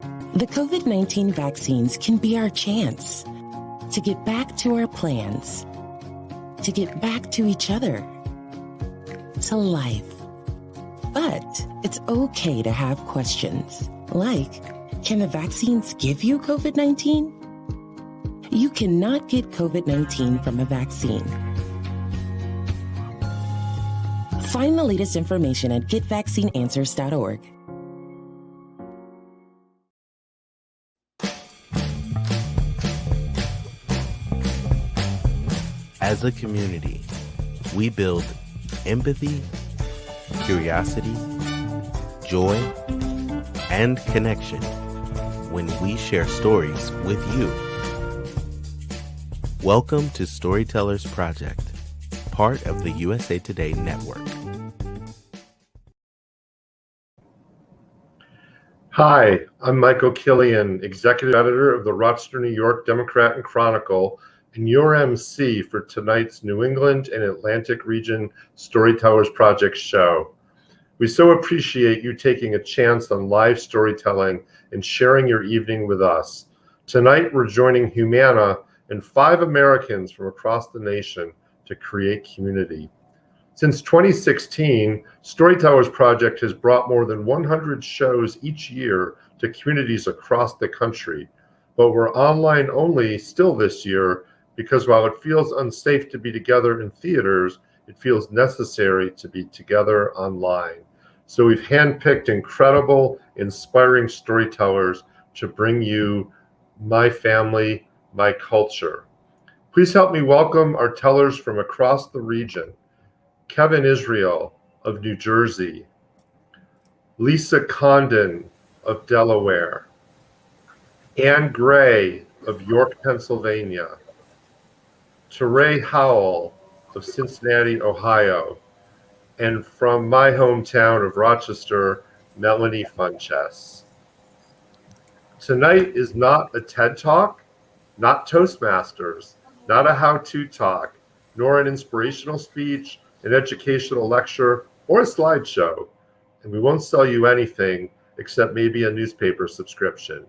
The COVID-19 vaccines can be our chance to get back to our plans, to get back to each other, to life. But it's okay to have questions like, can the vaccines give you COVID-19? You cannot get COVID-19 from a vaccine. Find the latest information at getvaccineanswers.org. As a community, we build empathy, curiosity, joy, and connection when we share stories with you. Welcome to Storytellers Project, part of the USA Today network. Hi, I'm Michael Killian, Executive Editor of the Rochester, New York Democrat Chronicle, and your MC for tonight's New England and Atlantic Region Storytellers Project show. We so appreciate you taking a chance on live storytelling and sharing your evening with us. Tonight, we're joining Humana and 5 Americans from across the nation to create community. Since 2016, Storytellers Project has brought more than 100 shows each year to communities across the country, but we're online only still this year because while it feels unsafe to be together in theaters, it feels necessary to be together online. So we've handpicked incredible, inspiring storytellers to bring you My Family, My Culture. Please help me welcome our tellers from across the region. Kevin Israel of New Jersey, Lisa Condon of Delaware, Ann Gray of York, Pennsylvania, Teray Howell of Cincinnati, Ohio, and from my hometown of Rochester, Melanie Funchess. Tonight is not a TED Talk, not Toastmasters, not a how-to talk, nor an inspirational speech, an educational lecture, or a slideshow, and we won't sell you anything except maybe a newspaper subscription.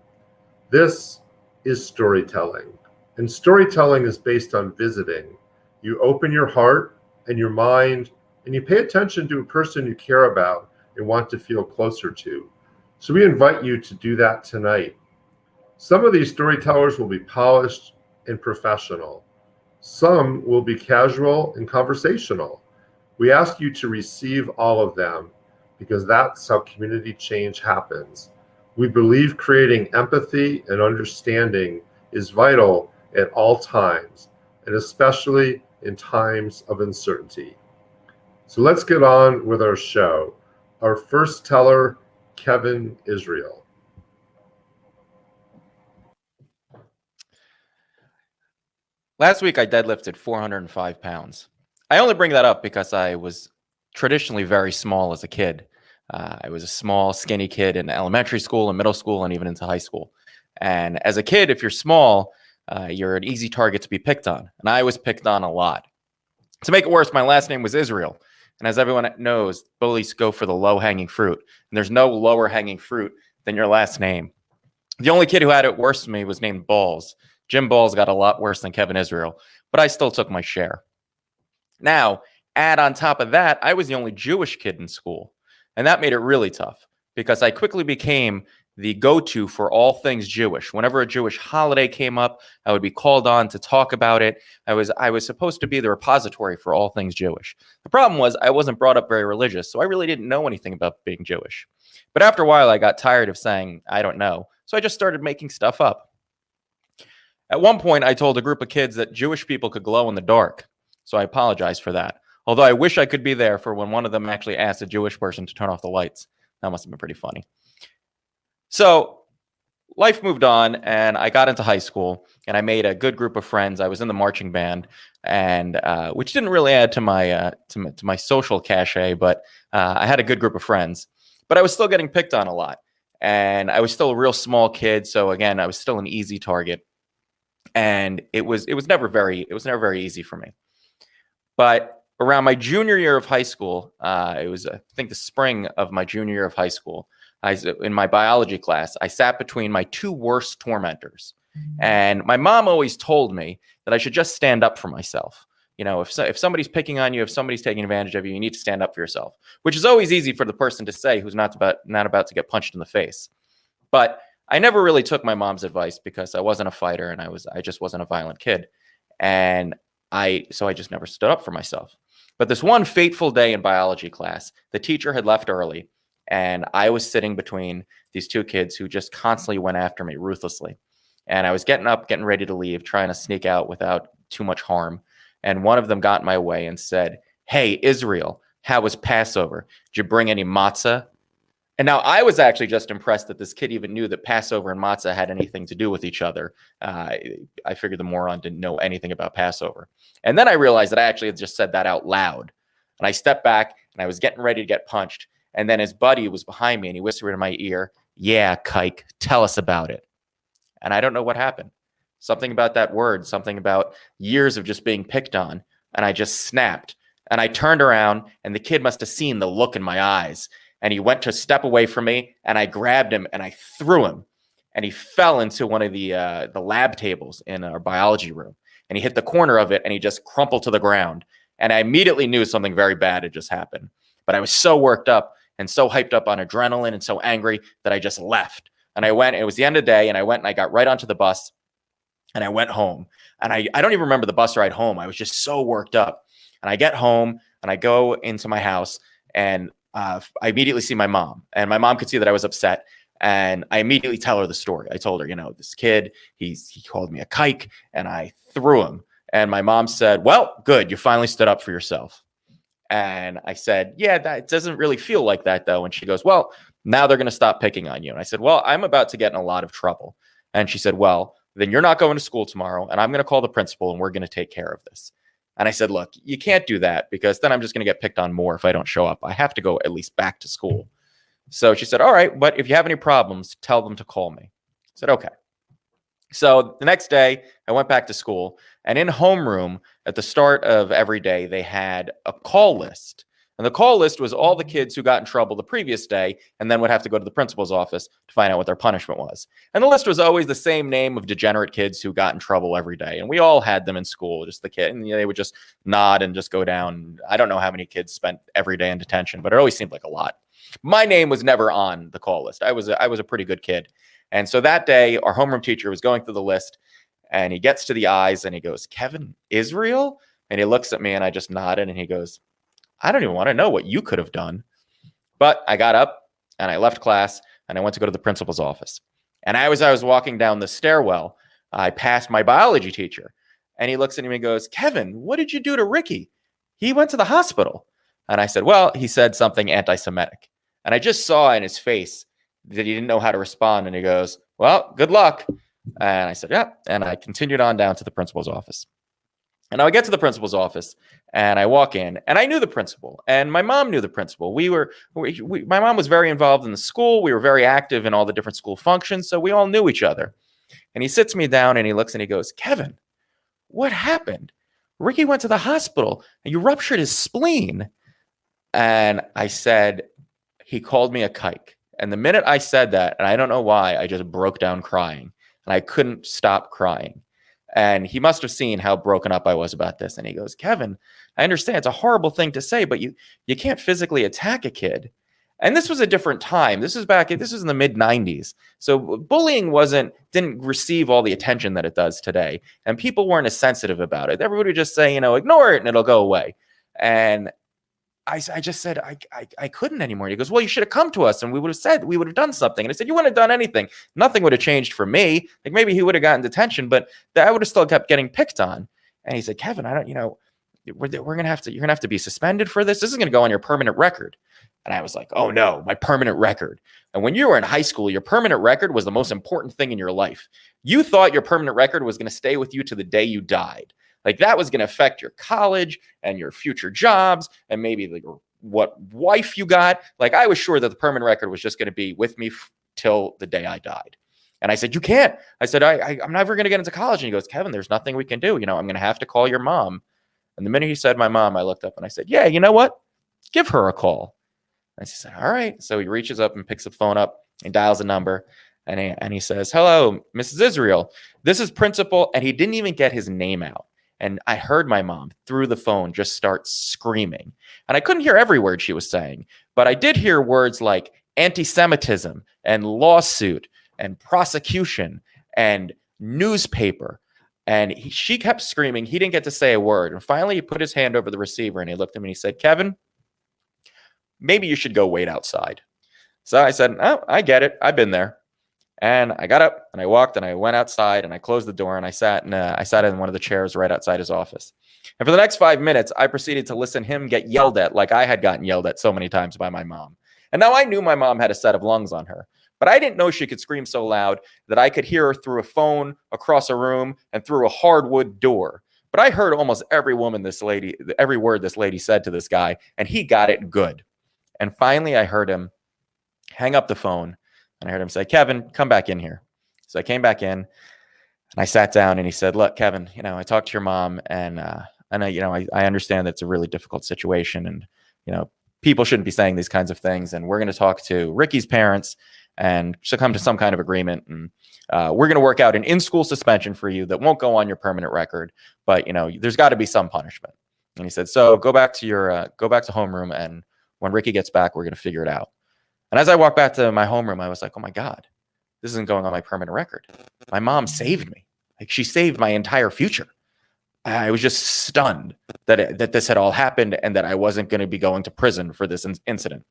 This is storytelling, and storytelling is based on visiting. You open your heart and your mind, and you pay attention to a person you care about and want to feel closer to. So we invite you to do that tonight. Some of these storytellers will be polished and professional. Some will be casual and conversational. We ask you to receive all of them because that's how community change happens. We believe creating empathy and understanding is vital at all times, and especially in times of uncertainty. So let's get on with our show. Our first teller, Kevin Israel. Last week, I deadlifted 405 pounds. I only bring that up because I was traditionally very small as a kid. I was a small, skinny kid in elementary school and middle school and even into high school. And as a kid, if you're small, you're an easy target to be picked on. And I was picked on a lot. To make it worse, my last name was Israel. And as everyone knows, bullies go for the low-hanging fruit. And there's no lower-hanging fruit than your last name. The only kid who had it worse than me was named Balls. Jim Balls got a lot worse than Kevin Israel, but I still took my share. Now, add on top of that, I was the only Jewish kid in school. And that made it really tough because I quickly became the go-to for all things Jewish. Whenever a Jewish holiday came up, I would be called on to talk about it. I was supposed to be the repository for all things Jewish. The problem was I wasn't brought up very religious, so I really didn't know anything about being Jewish. But after a while, I got tired of saying, I don't know. So I just started making stuff up. At one point, I told a group of kids that Jewish people could glow in the dark. So I apologize for that. Although I wish I could be there for when one of them actually asked a Jewish person to turn off the lights. That must have been pretty funny. So life moved on, and I got into high school, and I made a good group of friends. I was in the marching band, and which didn't really add to my social cachet, but I had a good group of friends. But I was still getting picked on a lot, and I was still a real small kid. So again, I was still an easy target, and it was never very easy for me. But around my junior year of high school, it was, I think, the spring of my junior year of high school, in my biology class, I sat between my two worst tormentors. And my mom always told me that I should just stand up for myself. If somebody's picking on you, if somebody's taking advantage of you, you need to stand up for yourself, which is always easy for the person to say who's not about to get punched in the face. But I never really took my mom's advice because I wasn't a fighter and I just wasn't a violent kid. And so I just never stood up for myself. But this one fateful day in biology class, the teacher had left early and I was sitting between these two kids who just constantly went after me ruthlessly. And I was getting up, getting ready to leave, trying to sneak out without too much harm. And one of them got in my way and said, "Hey, Israel, how was Passover? Did you bring any matzah?" And now I was actually just impressed that this kid even knew that Passover and matzah had anything to do with each other. I figured the moron didn't know anything about Passover. And then I realized that I actually had just said that out loud. And I stepped back and I was getting ready to get punched. And then his buddy was behind me and he whispered in my ear, "Yeah, kike, tell us about it." And I don't know what happened. Something about that word, something about years of just being picked on. And I just snapped. And I turned around and the kid must have seen the look in my eyes. And he went to step away from me and I grabbed him and I threw him. And he fell into one of the lab tables in our biology room. And he hit the corner of it and he just crumpled to the ground. And I immediately knew something very bad had just happened. But I was so worked up and so hyped up on adrenaline and so angry that I just left. And I went, it was the end of the day, and I went and I got right onto the bus and I went home. And I don't even remember the bus ride home. I was just so worked up. And I get home and I go into my house and I immediately see my mom. And my mom could see that I was upset. And I immediately tell her the story. I told her, this kid, he called me a kike and I threw him. And my mom said, "Well, good. You finally stood up for yourself." And I said, "Yeah, that doesn't really feel like that, though." And she goes, "Well, now they're going to stop picking on you." And I said, "Well, I'm about to get in a lot of trouble." And she said, "Well, then you're not going to school tomorrow. And I'm going to call the principal and we're going to take care of this." And I said, "Look, you can't do that because then I'm just going to get picked on more if I don't show up. I have to go at least back to school." So she said, "All right, but if you have any problems, tell them to call me." I said, "Okay." So the next day I went back to school and in homeroom at the start of every day, they had a call list. And the call list was all the kids who got in trouble the previous day and then would have to go to the principal's office to find out what their punishment was. And the list was always the same name of degenerate kids who got in trouble every day. And we all had them in school, just the kid. And they would just nod and just go down. I don't know how many kids spent every day in detention, but it always seemed like a lot. My name was never on the call list. I was a pretty good kid. And so that day, our homeroom teacher was going through the list and he gets to the eyes and he goes, "Kevin, Israel?" And he looks at me and I just nodded and he goes, "I don't even want to know what you could have done." But I got up and I left class and I went to go to the principal's office. And as I was walking down the stairwell, I passed my biology teacher and he looks at me and goes, "Kevin, what did you do to Ricky? He went to the hospital." And I said, "Well, he said something anti-Semitic." And I just saw in his face that he didn't know how to respond. And he goes, "Well, good luck." And I said, "Yeah." And I continued on down to the principal's office. And I get to the principal's office and I walk in and I knew the principal and my mom knew the principal. My mom was very involved in the school. We were very active in all the different school functions. So we all knew each other. And he sits me down and he looks and he goes, "Kevin, what happened? Ricky went to the hospital and you ruptured his spleen." And I said, "He called me a kike." And the minute I said that, and I don't know why, I just broke down crying and I couldn't stop crying. And he must have seen how broken up I was about this. And he goes, "Kevin, I understand it's a horrible thing to say, but you can't physically attack a kid." And this was a different time. This was in the mid-90s. So bullying didn't receive all the attention that it does today. And people weren't as sensitive about it. Everybody would just say, "Ignore it and it'll go away." And I just said, I couldn't anymore. And he goes, "Well, you should have come to us and we would have done something." And I said, "You wouldn't have done anything. Nothing would have changed for me. Like maybe he would have gotten detention, but I would have still kept getting picked on." And he said, "Kevin, you're going to have to be suspended for this. This is going to go on your permanent record." And I was like, "Oh no, my permanent record." And when you were in high school, your permanent record was the most important thing in your life. You thought your permanent record was going to stay with you to the day you died. Like that was going to affect your college and your future jobs and maybe what wife you got. Like I was sure that the permanent record was just going to be with me till the day I died. And I said, "You can't." I said, I'm never going to get into college. And he goes, "Kevin, there's nothing we can do. I'm going to have to call your mom." And the minute he said my mom, I looked up and I said, yeah, you know what? Give her a call. And she said, all right. So he reaches up and picks the phone up and dials a number. And he says, hello, Mrs. Israel. This is Principal. And he didn't even get his name out. And I heard my mom through the phone just start screaming. And I couldn't hear every word she was saying, but I did hear words like anti-Semitism and lawsuit and prosecution and newspaper. And she kept screaming. He didn't get to say a word. And finally, he put his hand over the receiver and he looked at me and he said, Kevin, maybe you should go wait outside. So I said, oh, I get it. I've been there. And I got up and I walked and I went outside and I closed the door and I sat in one of the chairs right outside his office. And for the next 5 minutes, I proceeded to listen to him get yelled at like I had gotten yelled at so many times by my mom. And now I knew my mom had a set of lungs on her, but I didn't know she could scream so loud that I could hear her through a phone, across a room, and through a hardwood door. But I heard almost every word this lady said to this guy, and he got it good. And finally, I heard him hang up the phone. And I heard him say, Kevin, come back in here. So I came back in and I sat down and he said, look, Kevin, I talked to your mom and I understand that it's a really difficult situation and, people shouldn't be saying these kinds of things. And we're going to talk to Ricky's parents and she'll come to some kind of agreement. And we're going to work out an in-school suspension for you that won't go on your permanent record. But, there's got to be some punishment. And he said, so go back to homeroom. And when Ricky gets back, we're going to figure it out. And as I walked back to my homeroom, I was like, oh my God, this isn't going on my permanent record. My mom saved me. Like she saved my entire future. I was just stunned that this had all happened and that I wasn't going to be going to prison for this incident.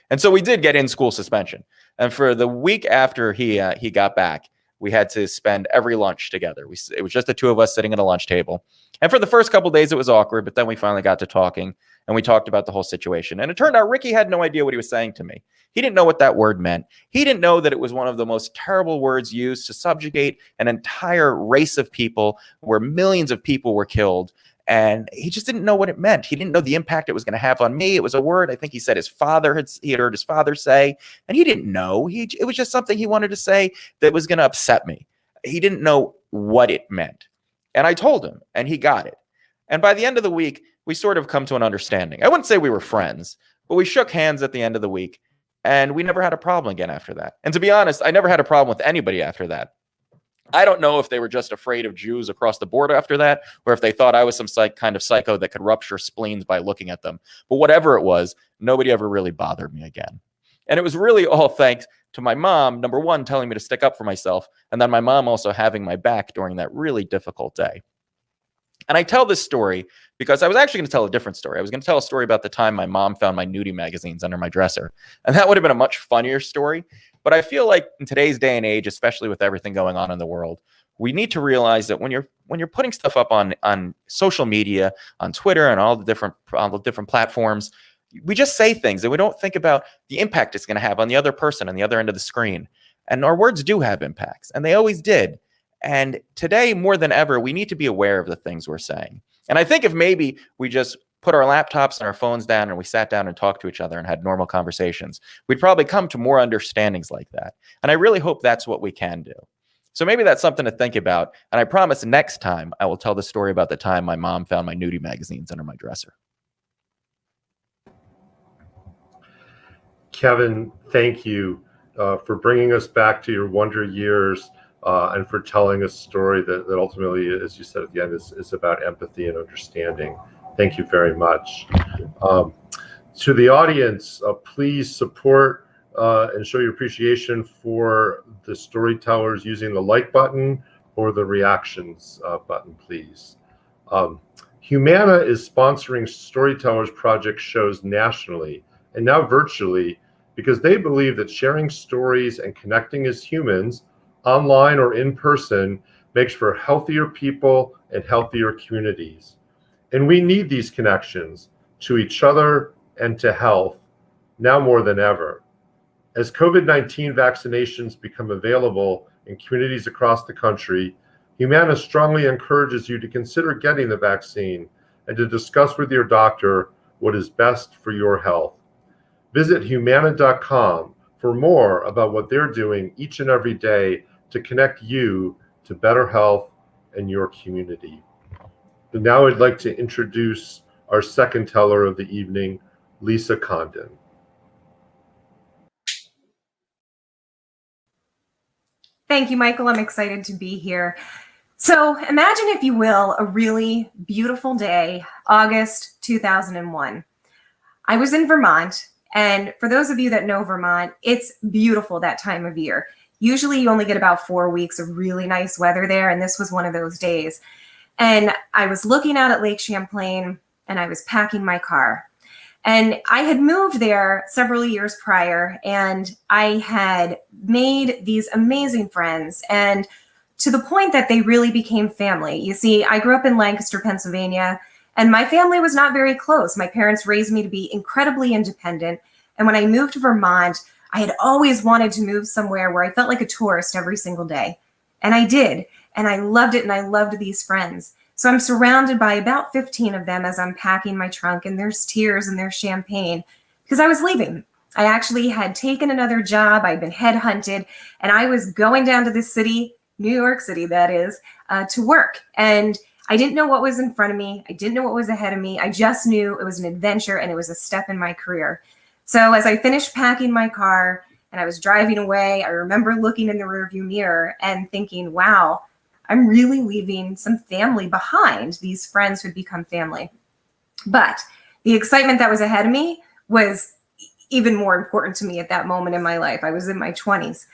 And so we did get in-school suspension. And for the week after he got back, we had to spend every lunch together. It was just the two of us sitting at a lunch table. And for the first couple of days, it was awkward, but then we finally got to talking and we talked about the whole situation. And it turned out Ricky had no idea what he was saying to me. He didn't know what that word meant. He didn't know that it was one of the most terrible words used to subjugate an entire race of people where millions of people were killed. And he just didn't know what it meant. He didn't know the impact it was going to have on me. It was a word I think he said he had heard his father say, and he didn't know. It was just something he wanted to say that was going to upset me. He didn't know what it meant. And I told him, and he got it. And by the end of the week, we sort of come to an understanding. I wouldn't say we were friends, but we shook hands at the end of the week, and we never had a problem again after that. And to be honest, I never had a problem with anybody after that. I don't know if they were just afraid of Jews across the board after that, or if they thought I was some kind of psycho that could rupture spleens by looking at them. But whatever it was, nobody ever really bothered me again. And it was really all thanks to my mom, number one, telling me to stick up for myself, and then my mom also having my back during that really difficult day. And I tell this story because I was actually going to tell a different story. I was going to tell a story about the time my mom found my nudie magazines under my dresser. And that would have been a much funnier story. But I feel like in today's day and age, especially with everything going on in the world, we need to realize that when you're putting stuff up on social media, on Twitter and all the different platforms, we just say things and we don't think about the impact it's going to have on the other person on the other end of the screen. And our words do have impacts, and they always did. And today, more than ever, we need to be aware of the things we're saying. And I think if maybe we just put our laptops and our phones down and we sat down and talked to each other and had normal conversations, we'd probably come to more understandings like that. And I really hope that's what we can do. So maybe that's something to think about. And I promise next time I will tell the story about the time my mom found my nudie magazines under my dresser. Kevin, thank you for bringing us back to your wonder years and for telling a story that ultimately, as you said at the end, is about empathy and understanding. Thank you very much. To the audience, please support and show your appreciation for the storytellers using the like button or the reactions button, please. Humana is sponsoring Storytellers Project shows nationally and now virtually because they believe that sharing stories and connecting as humans, online or in person, makes for healthier people and healthier communities. And we need these connections to each other and to health now more than ever. As COVID-19 vaccinations become available in communities across the country, Humana strongly encourages you to consider getting the vaccine and to discuss with your doctor what is best for your health. Visit humana.com for more about what they're doing each and every day to connect you to better health and your community. And now I'd like to introduce our second teller of the evening, Lisa Condon. Thank you, Michael. I'm excited to be here. So imagine, if you will, a really beautiful day, August 2001. I was in Vermont, and for those of you that know Vermont, it's beautiful that time of year. Usually you only get about 4 weeks of really nice weather there, and this was one of those days. And I was looking out at Lake Champlain, and I was packing my car. And I had moved there several years prior, and I had made these amazing friends, and to the point that they really became family. You see, I grew up in Lancaster, Pennsylvania, and my family was not very close. My parents raised me to be incredibly independent. And when I moved to Vermont, I had always wanted to move somewhere where I felt like a tourist every single day. And I did. And I loved it. And I loved these friends. So I'm surrounded by about 15 of them as I'm packing my trunk. And there's tears and there's champagne because I was leaving. I actually had taken another job. I'd been headhunted. And I was going down to the city, New York City, that is, to work. And I didn't know what was in front of me. I didn't know what was ahead of me. I just knew it was an adventure and it was a step in my career. So as I finished packing my car and I was driving away, I remember looking in the rearview mirror and thinking, wow, I'm really leaving some family behind. These friends would become family. But the excitement that was ahead of me was even more important to me at that moment in my life. I was in my 20s.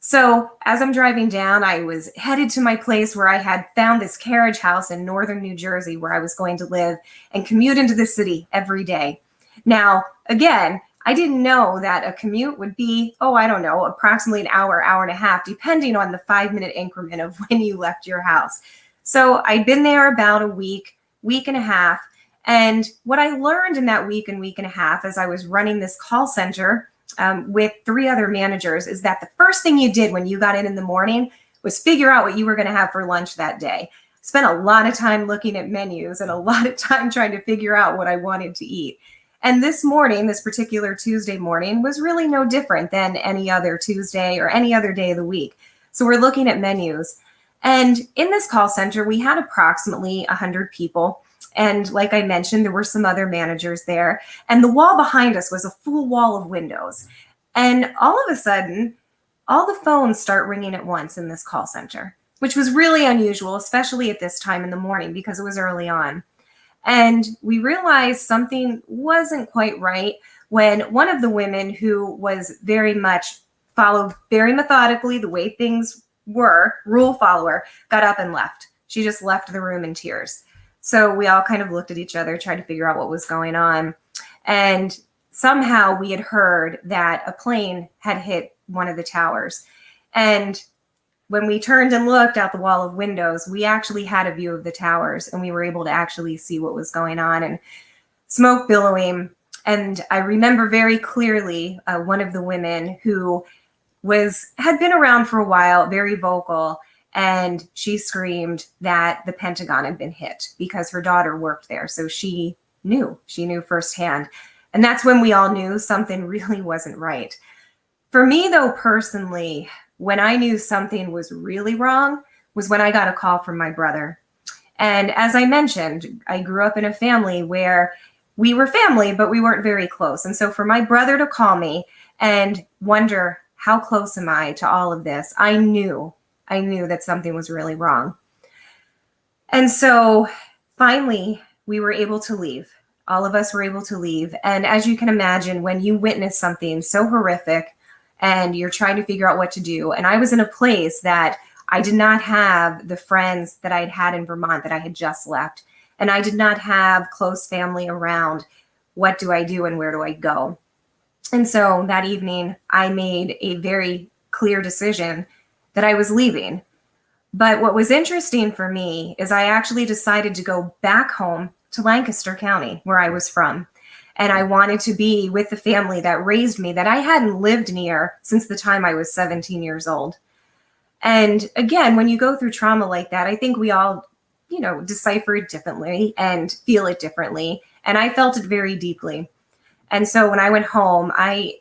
So as I'm driving down, I was headed to my place where I had found this carriage house in northern New Jersey where I was going to live and commute into the city every day. Now, again, I didn't know that a commute would be, I don't know, approximately an hour, hour and a half, depending on the 5-minute increment of when you left your house. So I'd been there about a week, week and a half. And what I learned in that week and a half as I was running this call center with 3 other managers is that the first thing you did when you got in the morning was figure out what you were going to have for lunch that day. Spent a lot of time looking at menus and a lot of time trying to figure out what I wanted to eat. And this morning, this particular Tuesday morning, was really no different than any other Tuesday or any other day of the week. So we're looking at menus. And in this call center, we had approximately 100 people. And like I mentioned, there were some other managers there. And the wall behind us was a full wall of windows. And all of a sudden, all the phones start ringing at once in this call center, which was really unusual, especially at this time in the morning because it was early on. And we realized something wasn't quite right when one of the women who was very much followed very methodically the way things were, rule follower, got up and left. She just left the room in tears. So we all kind of looked at each other, tried to figure out what was going on. And somehow we had heard that a plane had hit one of the towers. And when we turned and looked out the wall of windows, we actually had a view of the towers and we were able to actually see what was going on and smoke billowing. And I remember very clearly one of the women who had been around for a while, very vocal, and she screamed that the Pentagon had been hit because her daughter worked there. So she knew firsthand. And that's when we all knew something really wasn't right. For me, though, personally, when I knew something was really wrong was when I got a call from my brother. And as I mentioned, I grew up in a family where we were family, but we weren't very close. And so for my brother to call me and wonder, how close am I to all of this? I knew that something was really wrong. And so finally, we were able to leave. All of us were able to leave. And as you can imagine, when you witness something so horrific and you're trying to figure out what to do, and I was in a place that I did not have the friends that I'd had in Vermont that I had just left, and I did not have close family around. What do I do and where do I go? And so that evening, I made a very clear decision that I was leaving. But what was interesting for me is I actually decided to go back home to Lancaster County, where I was from. And I wanted to be with the family that raised me, that I hadn't lived near since the time I was 17 years old. And again, when you go through trauma like that, I think we all, decipher it differently and feel it differently. And I felt it very deeply. And so when I went home, I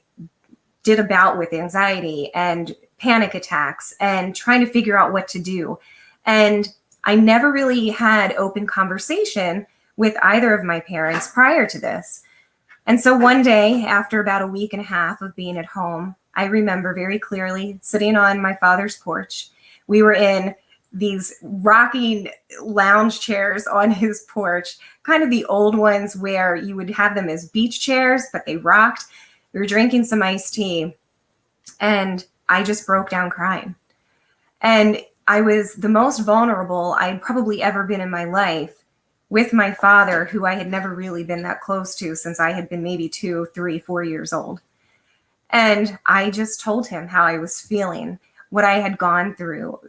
did a bout with anxiety and panic attacks and trying to figure out what to do. And I never really had open conversation with either of my parents prior to this. And so one day, after about a week and a half of being at home, I remember very clearly sitting on my father's porch. We were in these rocking lounge chairs on his porch, kind of the old ones where you would have them as beach chairs, but they rocked. We were drinking some iced tea, and I just broke down crying. And I was the most vulnerable I'd probably ever been in my life with my father, who I had never really been that close to since I had been maybe 2, 3, 4 years old. And I just told him how I was feeling, what I had gone through,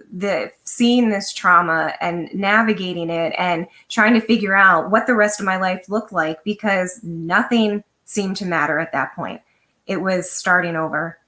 seeing this trauma and navigating it and trying to figure out what the rest of my life looked like, because nothing seemed to matter at that point. It was starting over.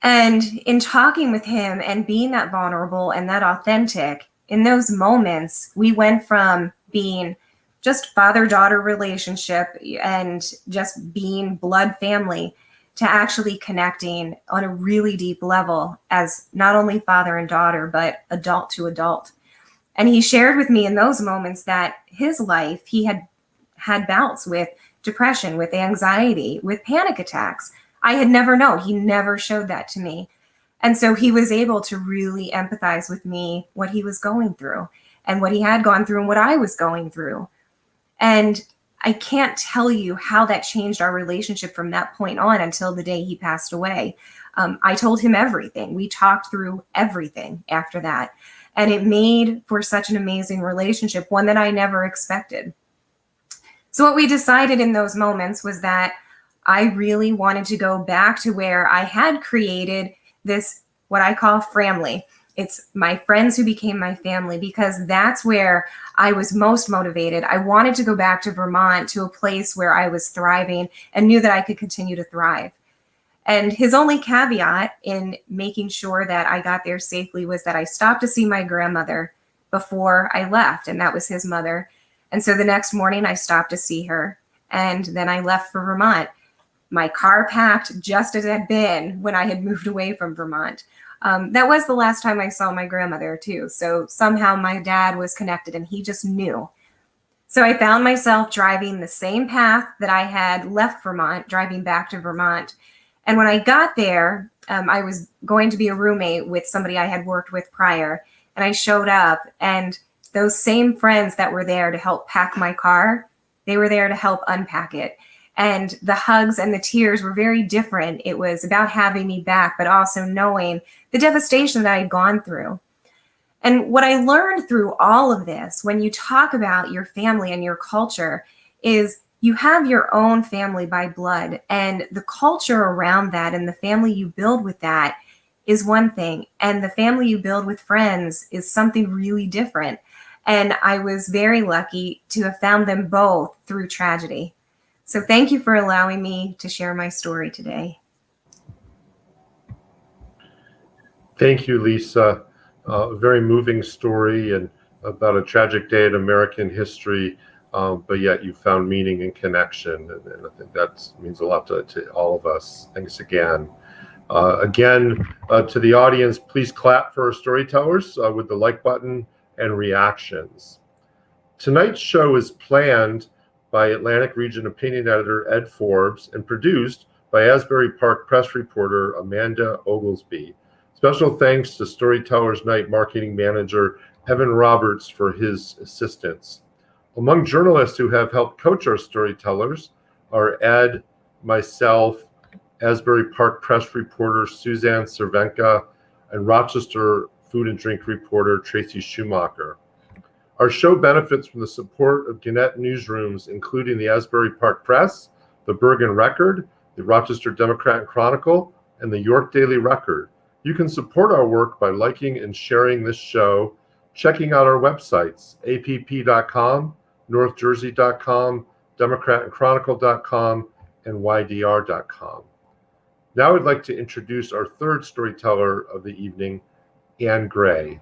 And in talking with him and being that vulnerable and that authentic, in those moments, we went from being just father-daughter relationship and just being blood family to actually connecting on a really deep level as not only father and daughter, but adult to adult. And he shared with me in those moments that his life, he had had bouts with depression, with anxiety, with panic attacks. I had never known. He never showed that to me. And so he was able to really empathize with me, what he was going through and what he had gone through and what I was going through. And I can't tell you how that changed our relationship from that point on until the day he passed away. I told him everything. We talked through everything after that. And it made for such an amazing relationship, one that I never expected. So what we decided in those moments was that I really wanted to go back to where I had created this, what I call family. It's my friends who became my family, because that's where I was most motivated. I wanted to go back to Vermont, to a place where I was thriving and knew that I could continue to thrive. And his only caveat in making sure that I got there safely was that I stopped to see my grandmother before I left, and that was his mother. And so the next morning I stopped to see her, and then I left for Vermont. My car packed just as it had been when I had moved away from Vermont. That was the last time I saw my grandmother too. So somehow my dad was connected and he just knew. So I found myself driving the same path that I had left Vermont, driving back to Vermont. And when I got there, I was going to be a roommate with somebody I had worked with prior. And I showed up, and those same friends that were there to help pack my car, they were there to help unpack it. And the hugs and the tears were very different. It was about having me back, but also knowing the devastation that I had gone through. And what I learned through all of this, when you talk about your family and your culture, is you have your own family by blood, and the culture around that and the family you build with that is one thing. And the family you build with friends is something really different. And I was very lucky to have found them both through tragedy. So thank you for allowing me to share my story today. Thank you, Lisa. A very moving story and about a tragic day in American history, but yet you found meaning and connection. And I think that means a lot to all of us. Thanks again. To the audience, please clap for our storytellers with the like button and reactions. Tonight's show is planned by Atlantic Region Opinion Editor Ed Forbes and produced by Asbury Park Press reporter Amanda Oglesby. Special thanks to Storytellers Night Marketing Manager Evan Roberts for his assistance. Among journalists who have helped coach our storytellers are Ed, myself, Asbury Park Press reporter Suzanne Cervenka, and Rochester Food and Drink reporter Tracy Schumacher. Our show benefits from the support of Gannett newsrooms, including the Asbury Park Press, the Bergen Record, the Rochester Democrat Chronicle, and the York Daily Record. You can support our work by liking and sharing this show, checking out our websites, app.com, northjersey.com, democratandchronicle.com, and ydr.com. Now I'd like to introduce our third storyteller of the evening, Anne Gray.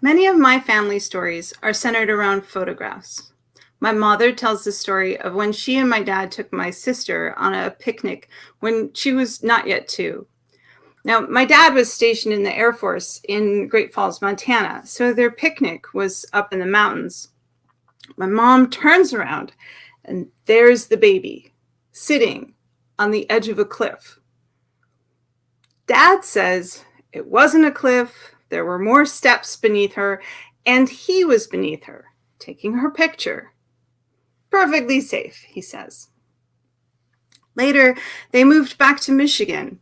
Many of my family stories are centered around photographs. My mother tells the story of when she and my dad took my sister on a picnic when she was not yet 2. Now, my dad was stationed in the Air Force in Great Falls, Montana, so their picnic was up in the mountains. My mom turns around, and there's the baby sitting on the edge of a cliff. Dad says it wasn't a cliff, there were more steps beneath her, and he was beneath her, taking her picture. Perfectly safe, he says. Later, they moved back to Michigan,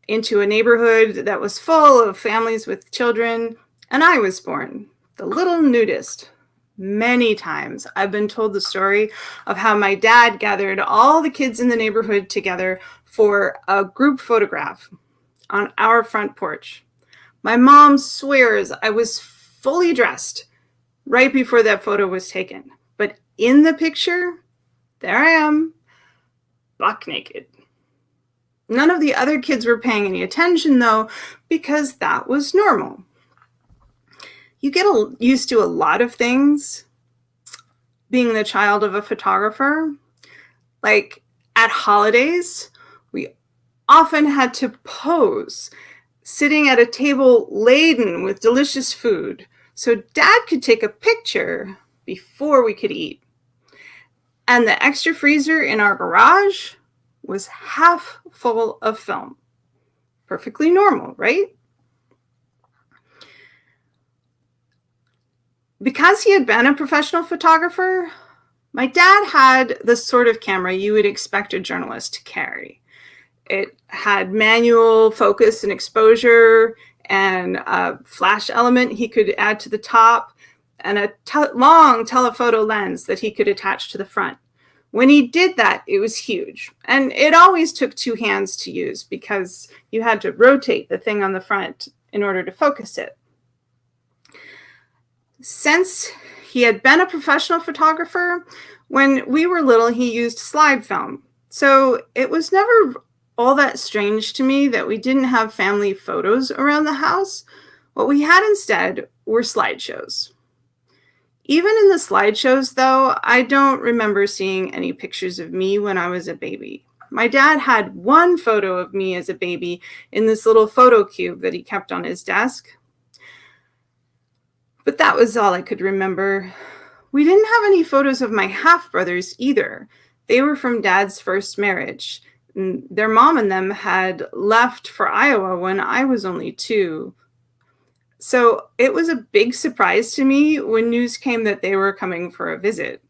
into a neighborhood that was full of families with children, and I was born, the little nudist. Many times I've been told the story of how my dad gathered all the kids in the neighborhood together for a group photograph on our front porch. My mom swears I was fully dressed right before that photo was taken, but in the picture, there I am, buck naked. None of the other kids were paying any attention, though, because that was normal. You get used to a lot of things being the child of a photographer. Like at holidays, we often had to pose, sitting at a table laden with delicious food, so Dad could take a picture before we could eat. And the extra freezer in our garage was half full of film. Perfectly normal, right? Because he had been a professional photographer, my dad had the sort of camera you would expect a journalist to carry. It had manual focus and exposure and a flash element he could add to the top and a long telephoto lens that he could attach to the front. When he did that, it was huge. And it always took two hands to use because you had to rotate the thing on the front in order to focus it. Since he had been a professional photographer, when we were little, he used slide film. So it was never all that strange to me that we didn't have family photos around the house. What we had instead were slideshows. Even in the slideshows, though, I don't remember seeing any pictures of me when I was a baby. My dad had one photo of me as a baby in this little photo cube that he kept on his desk. But that was all I could remember. We didn't have any photos of my half-brothers either. They were from Dad's first marriage. Their mom and them had left for Iowa when I was only 2. So it was a big surprise to me when news came that they were coming for a visit.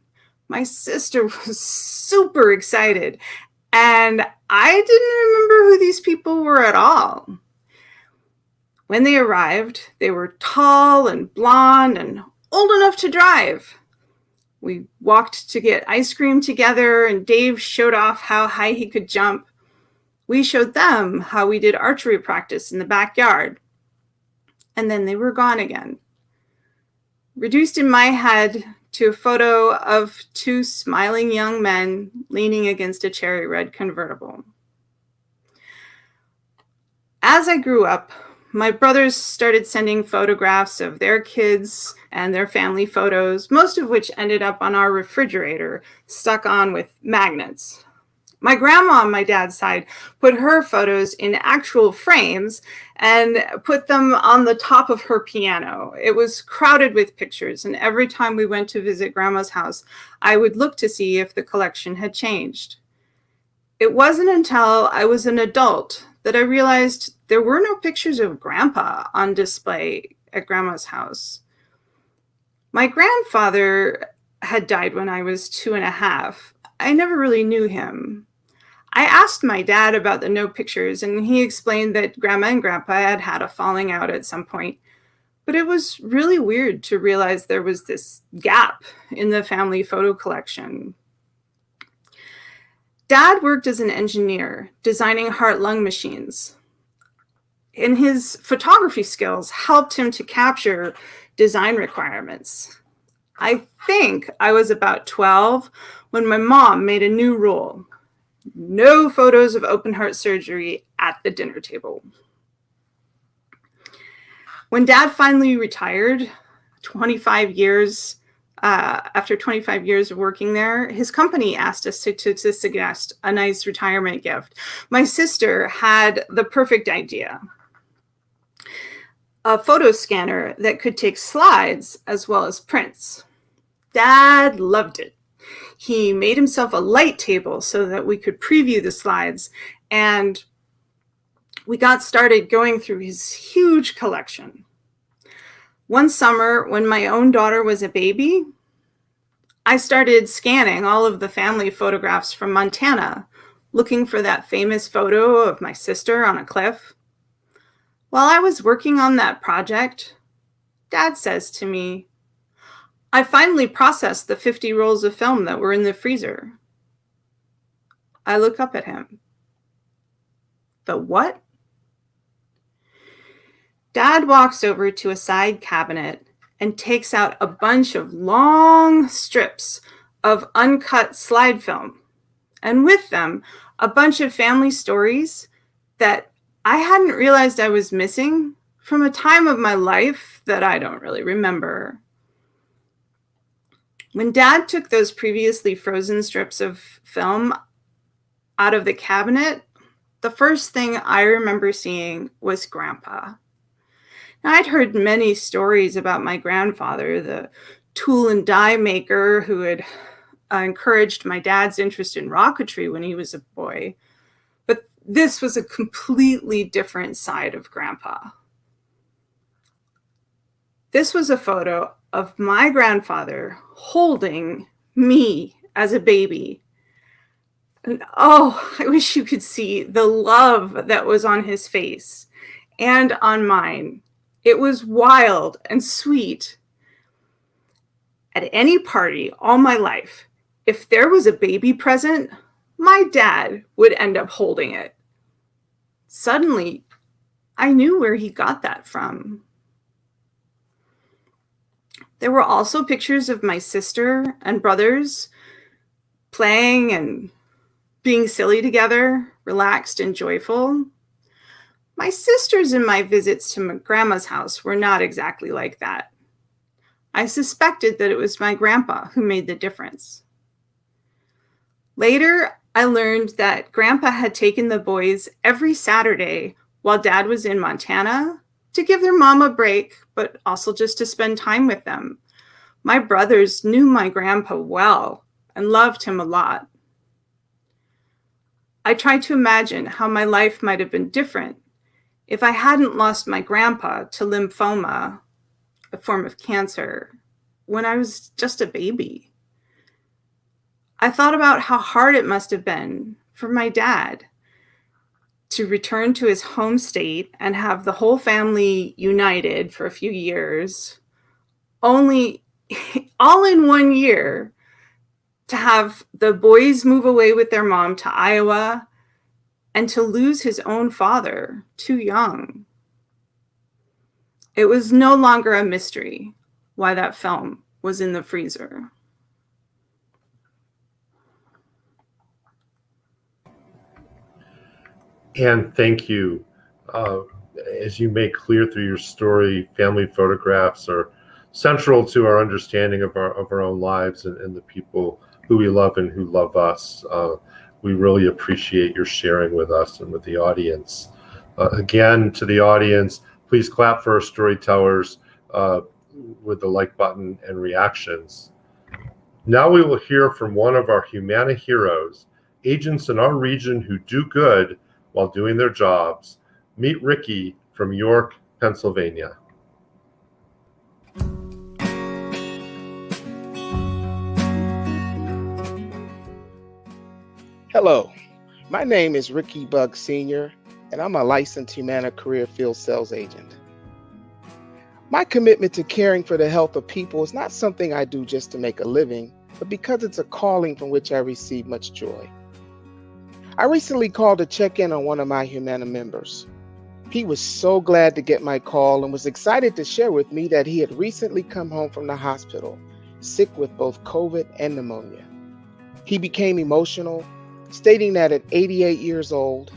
My sister was super excited, and I didn't remember who these people were at all. When they arrived, they were tall and blonde and old enough to drive. We walked to get ice cream together, and Dave showed off how high he could jump. We showed them how we did archery practice in the backyard. And then they were gone again. Reduced in my head to a photo of 2 smiling young men leaning against a cherry red convertible. As I grew up, my brothers started sending photographs of their kids and their family photos, most of which ended up on our refrigerator, stuck on with magnets. My grandma on my dad's side put her photos in actual frames and put them on the top of her piano. It was crowded with pictures, and every time we went to visit Grandma's house, I would look to see if the collection had changed. It wasn't until I was an adult that I realized there were no pictures of Grandpa on display at Grandma's house. My grandfather had died when I was 2.5. I never really knew him. I asked my dad about the no pictures, and he explained that Grandma and Grandpa had had a falling out at some point. But it was really weird to realize there was this gap in the family photo collection. Dad worked as an engineer, designing heart-lung machines. And his photography skills helped him to capture design requirements. I think I was about 12 when my mom made a new rule. No photos of open heart surgery at the dinner table. When Dad finally retired, 25 years After 25 years of working there, his company asked us to suggest a nice retirement gift. My sister had the perfect idea. A photo scanner that could take slides as well as prints. Dad loved it. He made himself a light table so that we could preview the slides, and we got started going through his huge collection. One summer, when my own daughter was a baby, I started scanning all of the family photographs from Montana, looking for that famous photo of my sister on a cliff. While I was working on that project, Dad says to me, "I finally processed the 50 rolls of film that were in the freezer." I look up at him. "The what?" Dad walks over to a side cabinet and takes out a bunch of long strips of uncut slide film, and with them, a bunch of family stories that I hadn't realized I was missing from a time of my life that I don't really remember. When Dad took those previously frozen strips of film out of the cabinet, the first thing I remember seeing was Grandpa. Now, I'd heard many stories about my grandfather, the tool and die maker who had encouraged my dad's interest in rocketry when he was a boy. But this was a completely different side of Grandpa. This was a photo of my grandfather holding me as a baby. And oh, I wish you could see the love that was on his face and on mine. It was wild and sweet. At any party all my life, if there was a baby present, my dad would end up holding it. Suddenly, I knew where he got that from. There were also pictures of my sister and brothers playing and being silly together, relaxed and joyful. My sisters and my visits to my grandma's house were not exactly like that. I suspected that it was my grandpa who made the difference. Later, I learned that Grandpa had taken the boys every Saturday while Dad was in Montana to give their mom a break, but also just to spend time with them. My brothers knew my grandpa well and loved him a lot. I tried to imagine how my life might have been different if I hadn't lost my grandpa to lymphoma, a form of cancer, when I was just a baby. I thought about how hard it must have been for my dad to return to his home state and have the whole family united for a few years, only all in 1 year to have the boys move away with their mom to Iowa and to lose his own father too young. It was no longer a mystery why that film was in the freezer. And thank you. As you make clear through your story, family photographs are central to our understanding of our own lives and the people who we love and who love us. We really appreciate your sharing with us and with the audience. Again, to the audience, please clap for our storytellers with the like button and reactions. Now we will hear from one of our Humana heroes, agents in our region who do good while doing their jobs. Meet Ricky from York, Pennsylvania. Hello, my name is Ricky Bugg Sr., and I'm a licensed Humana career field sales agent. My commitment to caring for the health of people is not something I do just to make a living, but because it's a calling from which I receive much joy. I recently called to check in on one of my Humana members. He was so glad to get my call and was excited to share with me that he had recently come home from the hospital, sick with both COVID and pneumonia. He became emotional, stating that at 88 years old,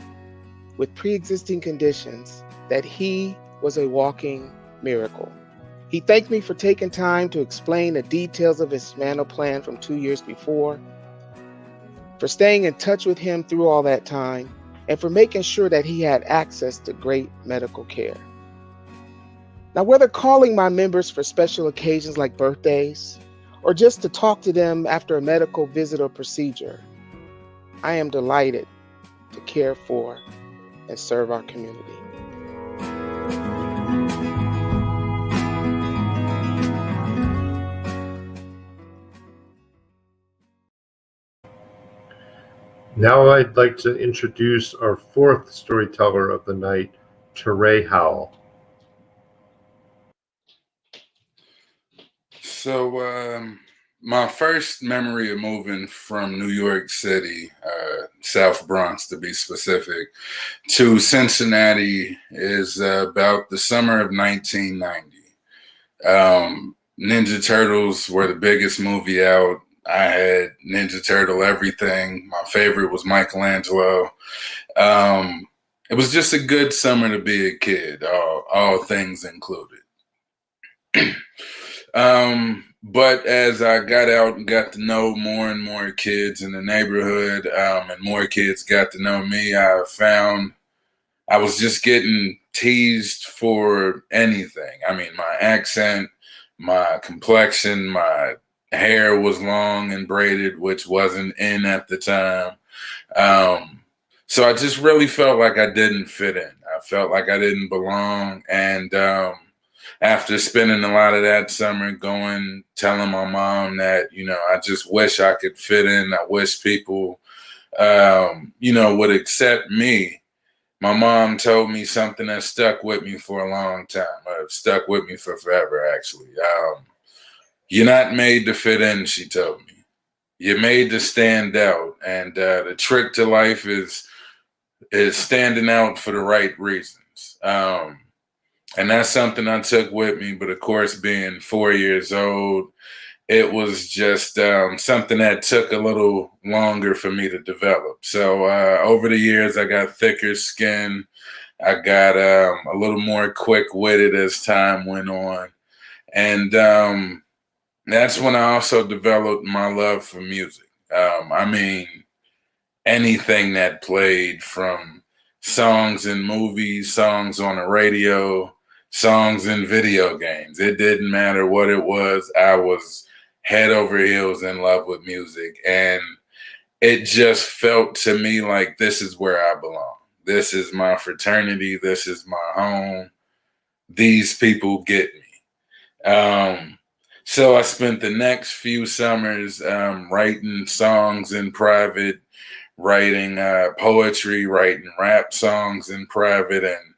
with pre-existing conditions, that he was a walking miracle. He thanked me for taking time to explain the details of his manor plan from 2 years before, for staying in touch with him through all that time, and for making sure that he had access to great medical care. Now, whether calling my members for special occasions like birthdays, or just to talk to them after a medical visit or procedure, I am delighted to care for and serve our community. Now I'd like to introduce our fourth storyteller of the night, Teray Howell. So my first memory of moving from New York City, South Bronx to be specific, to Cincinnati is about the summer of 1990. Ninja Turtles were the biggest movie out. I had Ninja Turtle everything. My favorite was Michelangelo. It was just a good summer to be a kid, all things included. But as I got out and got to know more and more kids in the neighborhood, and more kids got to know me, I found I was just getting teased for anything. I mean, my accent, my complexion, my hair was long and braided, which wasn't in at the time. So I just really felt like I didn't fit in. I felt like I didn't belong. And after spending a lot of that summer telling my mom that, I just wish I could fit in. I wish people, would accept me. My mom told me something that stuck with me for a long time. Stuck with me for forever, actually. You're not made to fit in, she told me. You're made to stand out. And the trick to life is standing out for the right reasons. And that's something I took with me. But of course, being 4 years old, it was just something that took a little longer for me to develop. So over the years, I got thicker skin. I got a little more quick-witted as time went on. And that's when I also developed my love for music. I mean, anything that played, from songs in movies, songs on the radio, songs in video games. It didn't matter what it was. I was head over heels in love with music. And it just felt to me like this is where I belong. This is my fraternity. This is my home. These people get me. So I spent the next few summers writing songs in private, writing poetry, writing rap songs in private, and